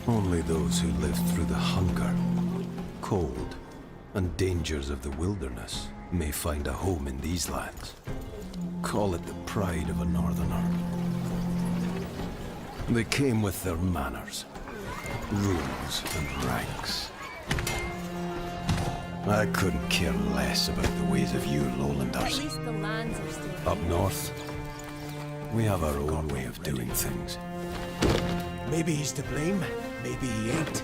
Only those who lived through the hunger, cold, and dangers of the wilderness may find a home in these lands. Call it the pride of a northerner. They came with their manners, rules, and ranks. I couldn't care less about the ways of you lowlanders. At least the lands are still... Up north, we have our own way of doing things. Maybe he's to blame, maybe he ain't.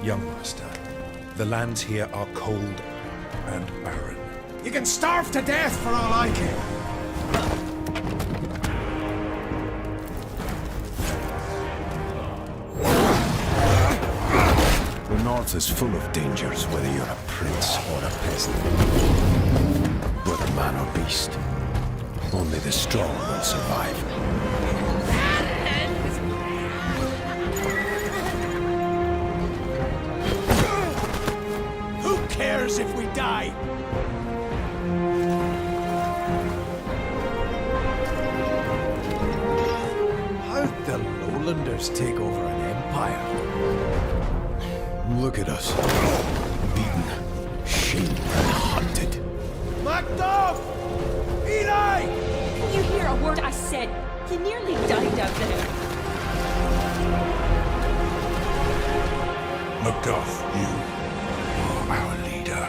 Young master, the lands here are cold and barren. You can starve to death for all I care. The north is full of dangers, whether you're a prince or a peasant. Whether man or beast, only the strong will survive. Who cares if we die? How'd the lowlanders take over an empire? Look at us. Beaten, shamed, and hunted. Macduff! Eli! Can you hear a word I said? You nearly died out there. Macduff, you are our leader.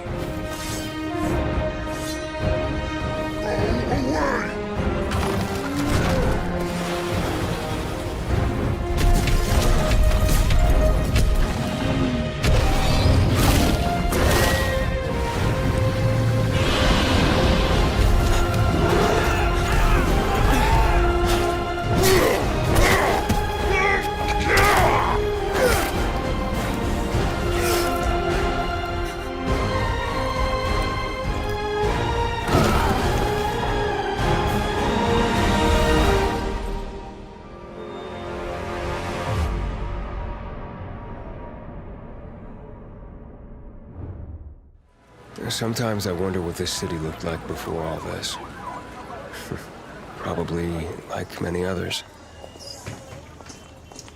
Away! Sometimes I wonder what this city looked like before all this. Probably like many others.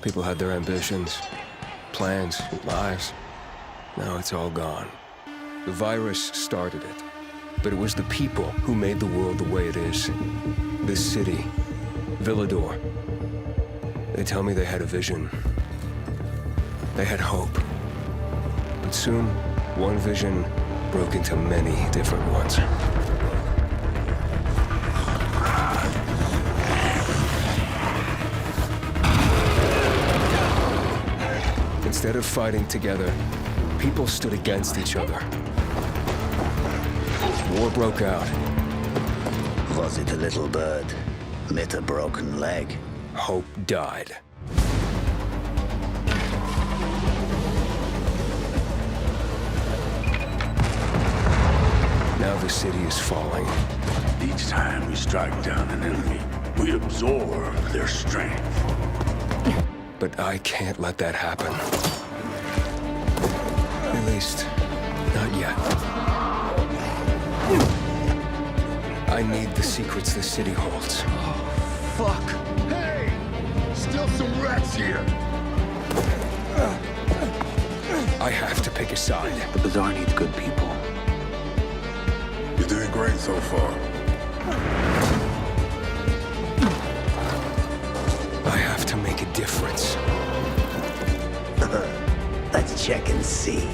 People had their ambitions, plans, lives. Now it's all gone. The virus started it, but it was the people who made the world the way it is. This city, Villador. They tell me they had a vision. They had hope. But soon, one vision broke into many different ones. Instead of fighting together, people stood against each other. War broke out. Was it a little bird? Met a broken leg? Hope died. Now the city is falling. Each time we strike down an enemy, we absorb their strength. But I can't let that happen. At least, not yet. I need the secrets the city holds. Fuck! Hey! Still some rats here! I have to pick a side. The Bazaar needs good people. You're doing great so far. I have to make a difference. Let's check and see.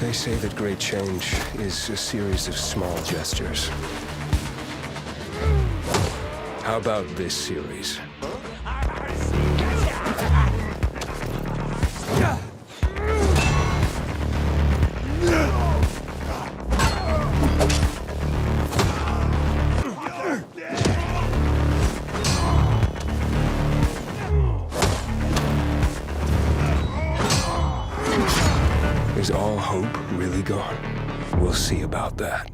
They say that great change is a series of small gestures. How about this series? Is all hope really gone? We'll see about that.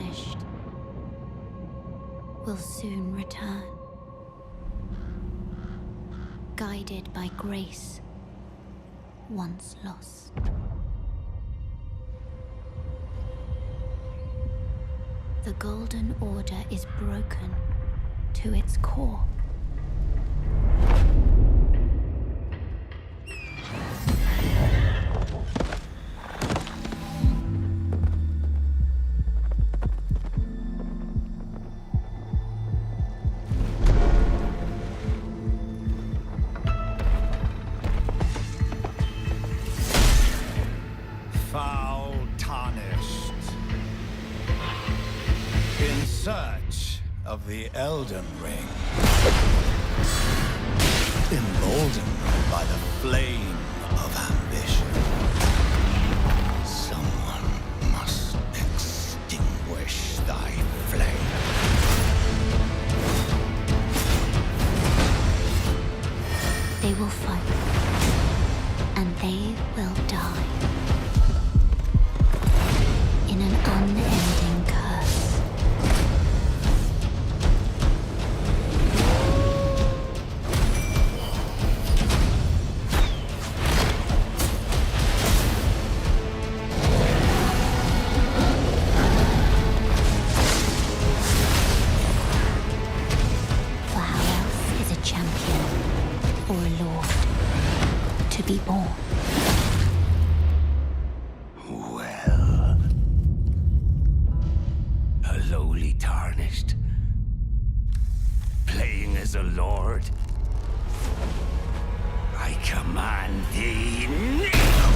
tarnished will soon return, guided by grace once lost. The Golden Order is broken to its core. Foul tarnished. In search of the Elden Ring. Emboldened by the flame of ambition. Someone must extinguish thy flame. They will fight, and they will die. In an unending curse. For how else is a champion or a lord to be born? Well, a lowly tarnished, playing as a lord. I command thee now!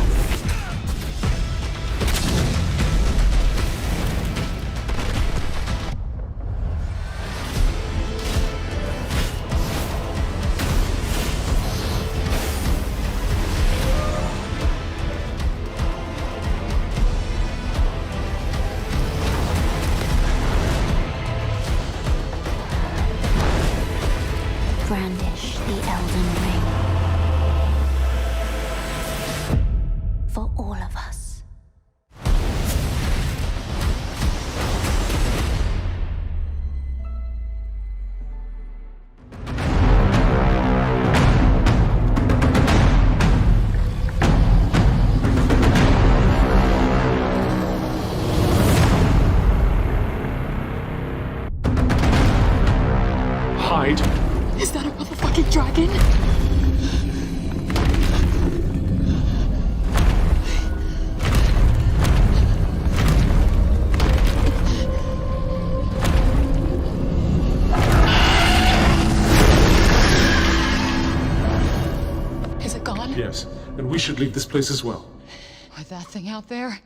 Brandish the Elden Ring. For all of us. Hide. Is that a motherfucking dragon? Is it gone? Yes, and we should leave this place as well. With that thing out there?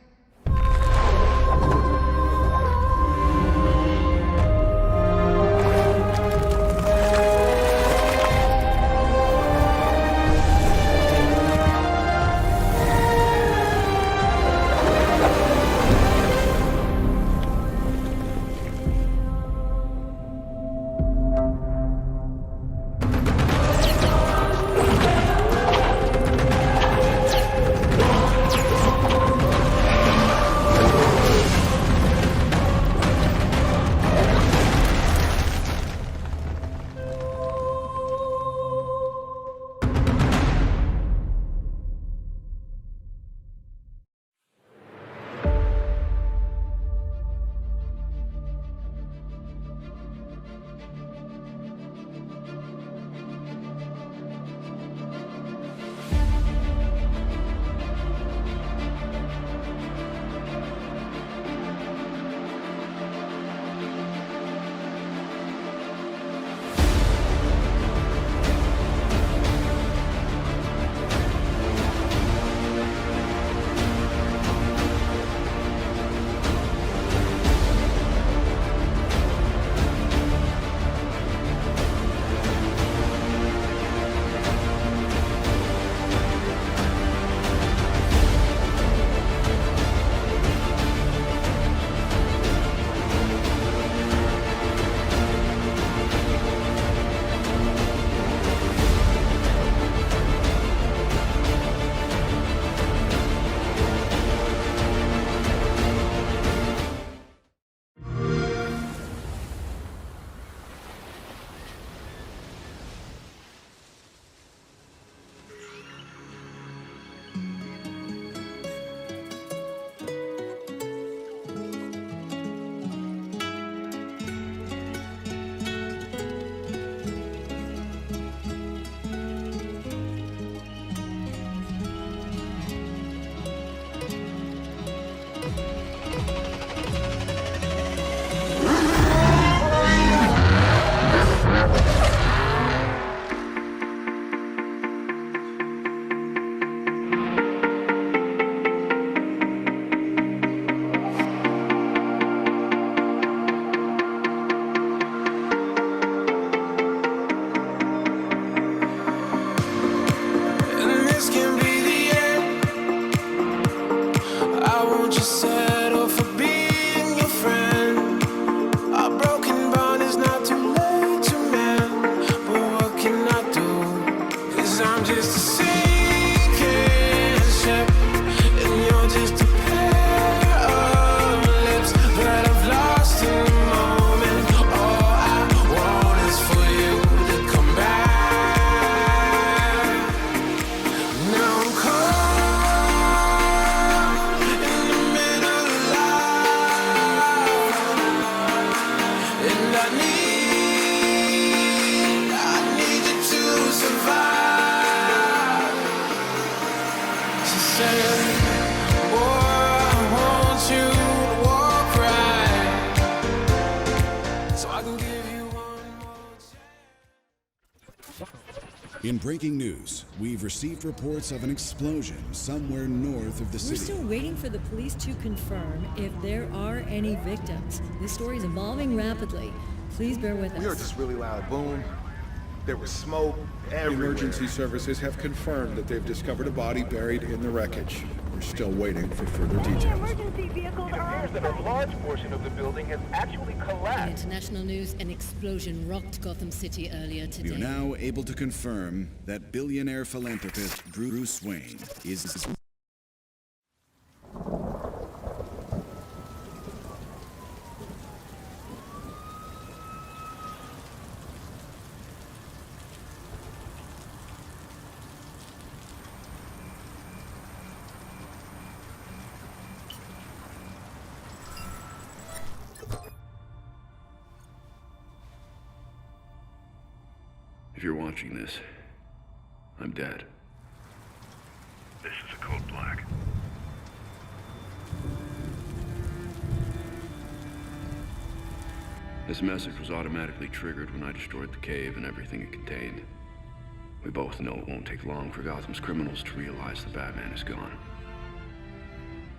In breaking news, we've received reports of an explosion somewhere north of the We're city. still waiting for the police to confirm if there are any victims. This story is evolving rapidly. Please bear with us. We heard this really loud boom. There was smoke everywhere. Emergency services have confirmed that they've discovered a body buried in the wreckage. We're still waiting for further details. It appears that a large portion of the building has actually In collapsed. international news, an explosion rocked Gotham City earlier today. We are now able to confirm that billionaire philanthropist Bruce Wayne is... If you're watching this, I'm dead. This is a code black. This message was automatically triggered when I destroyed the cave and everything it contained. We both know it won't take long for Gotham's criminals to realize the Batman is gone.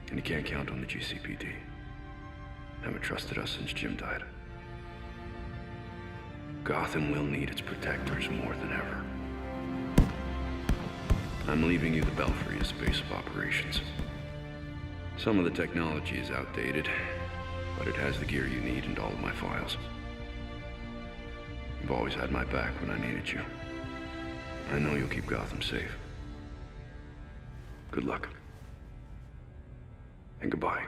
And you can't count on the GCPD. Haven't trusted us since Jim died. Gotham will need its protectors more than ever. I'm leaving you the Belfry as base of operations. Some of the technology is outdated, but it has the gear you need and all of my files. You've always had my back when I needed you. I know you'll keep Gotham safe. Good luck. And goodbye.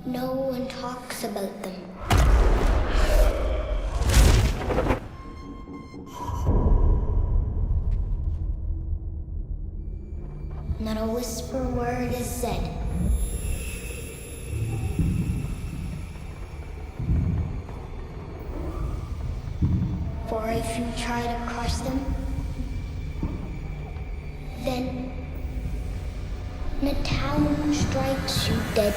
No one talks about them. Not a whisper word is said. For if you try to crush them, then the town strikes you dead.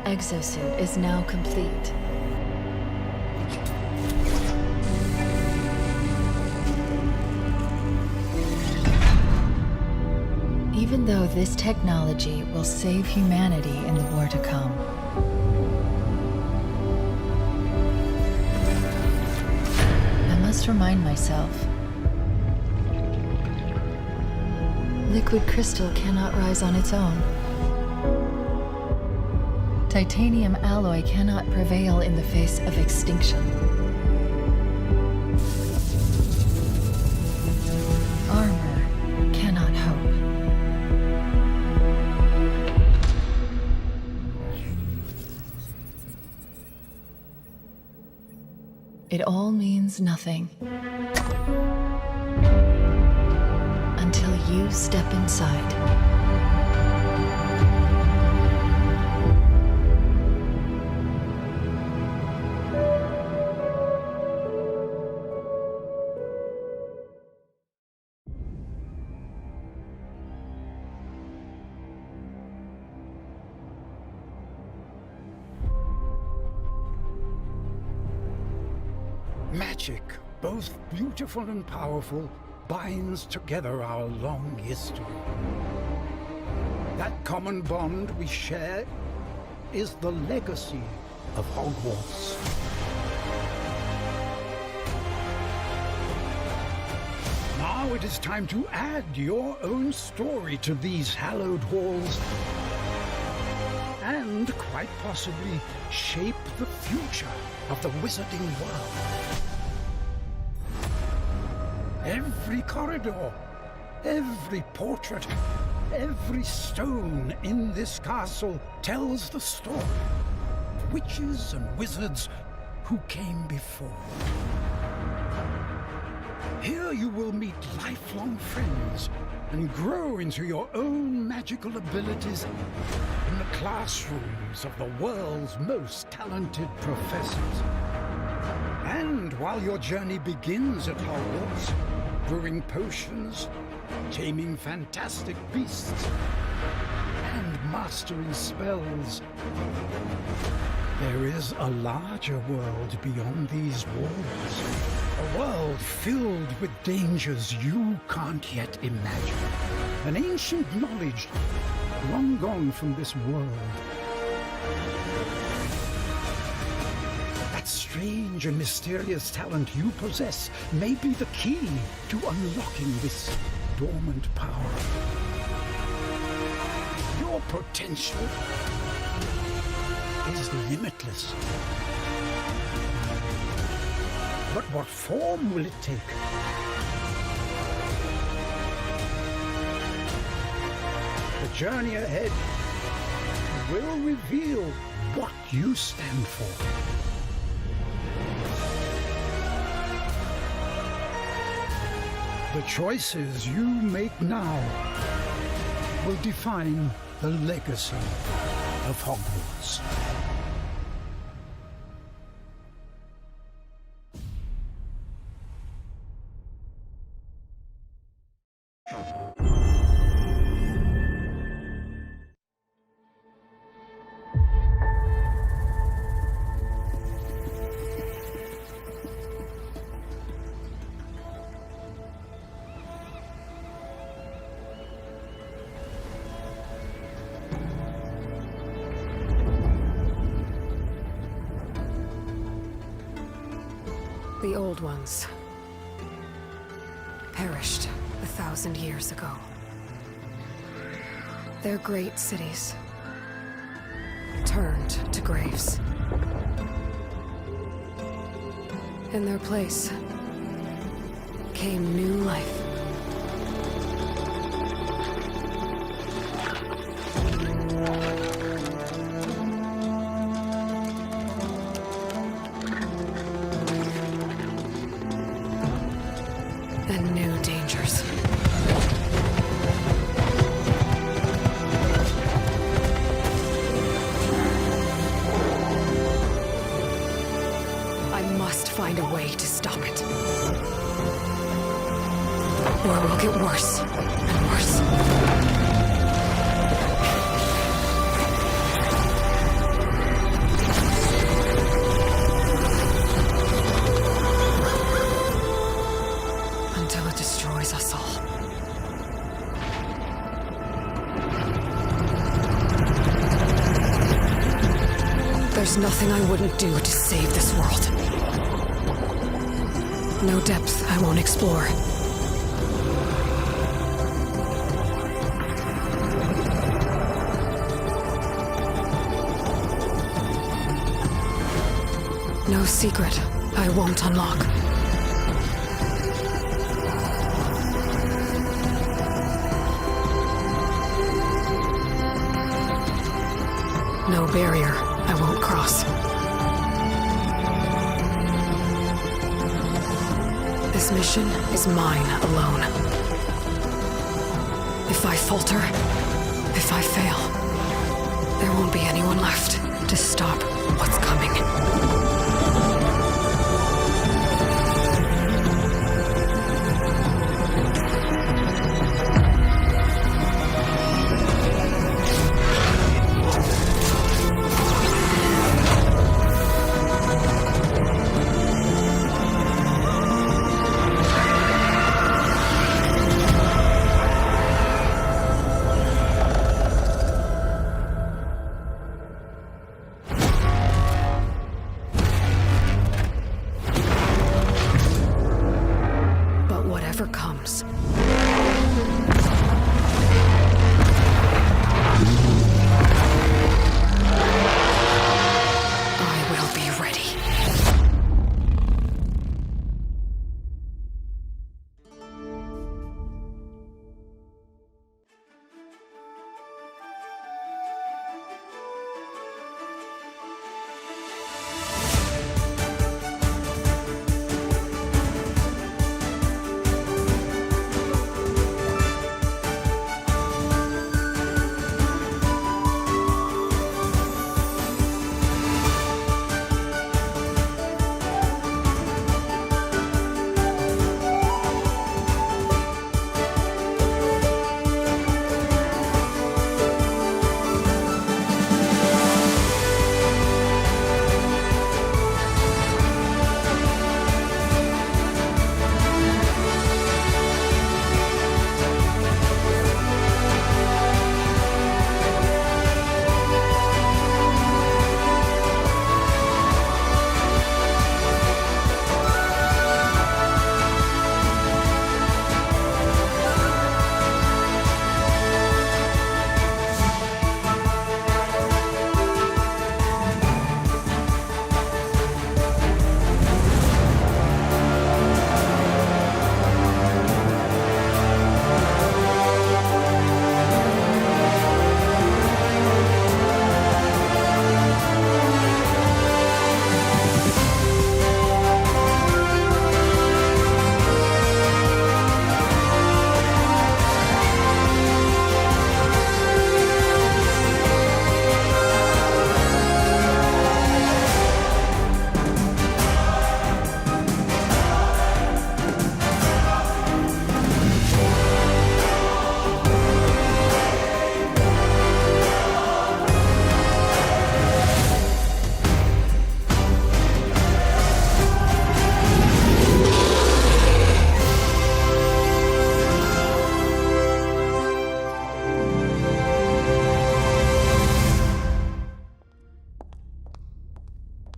Pioner exosuit is now complete. Even though this technology will save humanity in the war to come, I must remind myself, liquid crystal cannot rise on its own. Titanium alloy cannot prevail in the face of extinction. Armor cannot hope. It all means nothing until you step inside. Magic, both beautiful and powerful, binds together our long history. That common bond we share is the legacy of Hogwarts. Now it is time to add your own story to these hallowed halls and, quite possibly, shape the future of the wizarding world. Every corridor, every portrait, every stone in this castle tells the story of witches and wizards who came before. Here you will meet lifelong friends and grow into your own magical abilities in the classrooms of the world's most talented professors. And while your journey begins at Hogwarts, brewing potions, taming fantastic beasts, and mastering spells, there is a larger world beyond these walls. A world filled with dangers you can't yet imagine. An ancient knowledge long gone from this world. That strange and mysterious talent you possess may be the key to unlocking this dormant power. Your potential is limitless. But what form will it take? The journey ahead will reveal what you stand for. The choices you make now will define the legacy of Hogwarts. The old ones perished 1,000 years ago. Their great cities turned to graves. In their place came new life. And new dangers. I must find a way to stop it. Or it will get worse and worse. nothing I wouldn't do to save this world. No depth I won't explore. No secret I won't unlock. No barrier I won't cross. This mission is mine alone. If I falter, if I fail, there won't be anyone left to stop what's coming. Comes. I will be ready.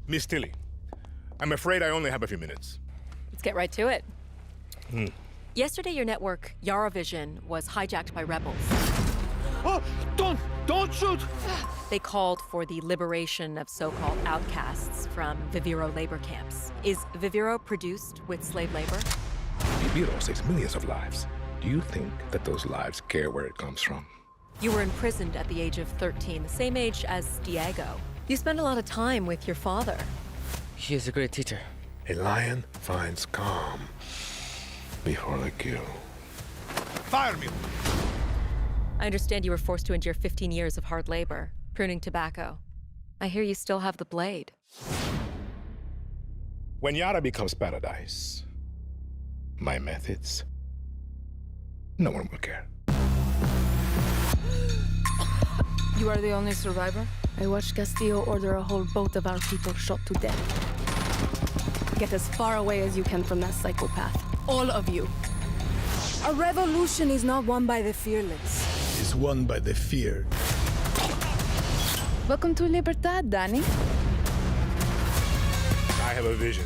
Miss Tilly, I'm afraid I only have a few minutes. Let's get right to it. Yesterday, your network, Yaravision, was hijacked by rebels. Oh, don't shoot! They called for the liberation of so-called outcasts from Viviro labor camps. Is Viviro produced with slave labor? Viviro saves millions of lives. Do you think that those lives care where it comes from? You were imprisoned at the age of 13, the same age as Diego. You spend a lot of time with your father. He is a great teacher. A lion finds calm before the kill. Fire me! I understand you were forced to endure 15 years of hard labor, pruning tobacco. I hear you still have the blade. When Yara becomes paradise, my methods, no one will care. You are the only survivor? I watched Castillo order a whole boat of our people shot to death. Get as far away as you can from that psychopath. All of you. A revolution is not won by the fearless. It's won by the feared. Welcome to Libertad, Danny. have a vision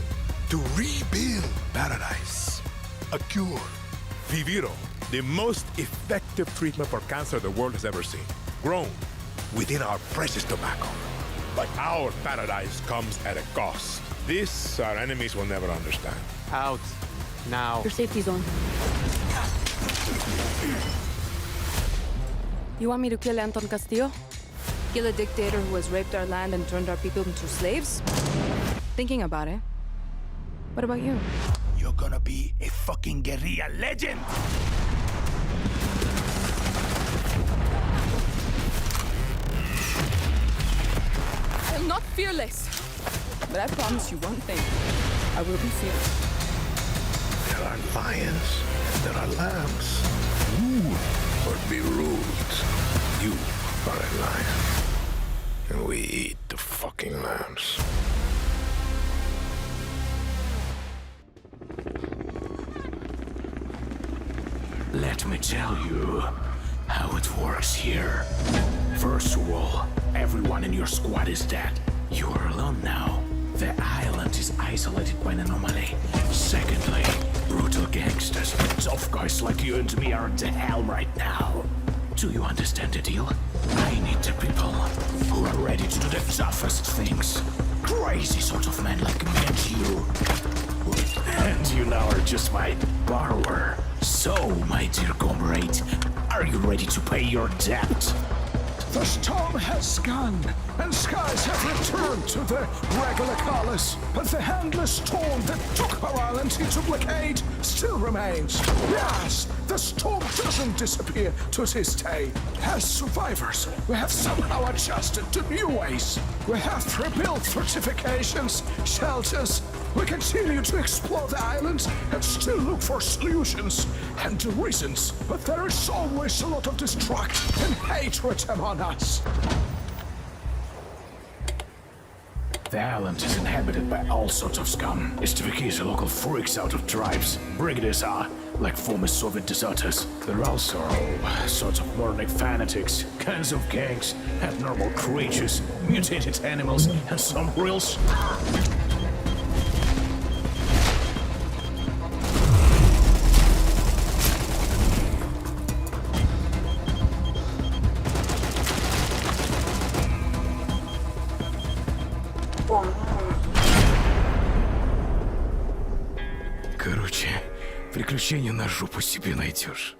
to rebuild paradise. A cure. Viviro, the most effective treatment for cancer the world has ever seen. Grown within our precious tobacco. But our paradise comes at a cost. This our enemies will never understand. Out. Now. Your safety zone. You want me to kill Anton Castillo? Kill a dictator who has raped our land and turned our people into slaves? Thinking about it. What about you? You're gonna be a fucking guerrilla legend! I am not fearless. But I promise you one thing. I will be fearless. There are lions, there are lambs. Rule or be ruled. You are a lion. And we eat the fucking lambs. Let me tell you how it works here. First of all, everyone in your squad is dead. You are alone now. The island is isolated by an anomaly. Secondly, brutal gangsters, tough guys like you and me are at the helm right now. Do you understand the deal? I need the people who are ready to do the toughest things. Crazy sort of men like me and you. And you now are just my borrower. So, my dear comrade, are you ready to pay your debt? The storm has gone, and skies have returned to their regular colors. But the endless storm that took our island into blockade still remains. Yes, the storm doesn't disappear to this day. As survivors, we have somehow adjusted to new ways. We have rebuilt fortifications, shelters. We continue to explore the island and still look for solutions and reasons. But there is always a lot of distrust and hatred among us. The island is inhabited by all sorts of scum. S.T.A.L.K.E.R are local freaks out of tribes. Brigaders are, like former Soviet deserters. There are also all sorts of moronic fanatics, kinds of gangs, abnormal creatures, mutated animals, and some real Короче, приключения на жопу себе найдешь.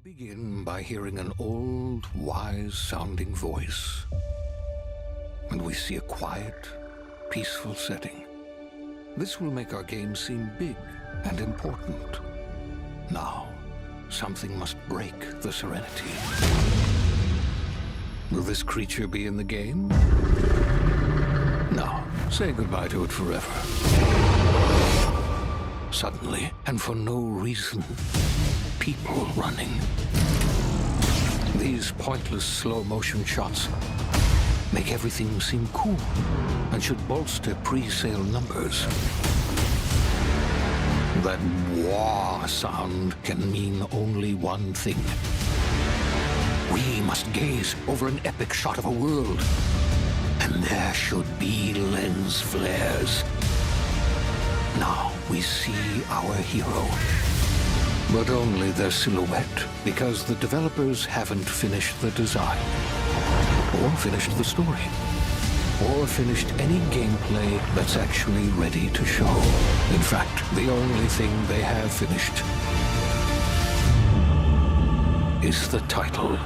Begin by hearing an old, wise-sounding voice. And we see a quiet, peaceful setting. This will make our game seem big and important. Now, something must break the serenity. Will this creature be in the game? No. Say goodbye to it forever. Suddenly, and for no reason, people running. These pointless slow-motion shots make everything seem cool and should bolster pre-sale numbers. That wah sound can mean only one thing. We must gaze over an epic shot of a world, and there should be lens flares. Now we see our hero, but only their silhouette, because the developers haven't finished the design, or finished the story, or finished any gameplay that's actually ready to show. In fact, the only thing they have finished is the title.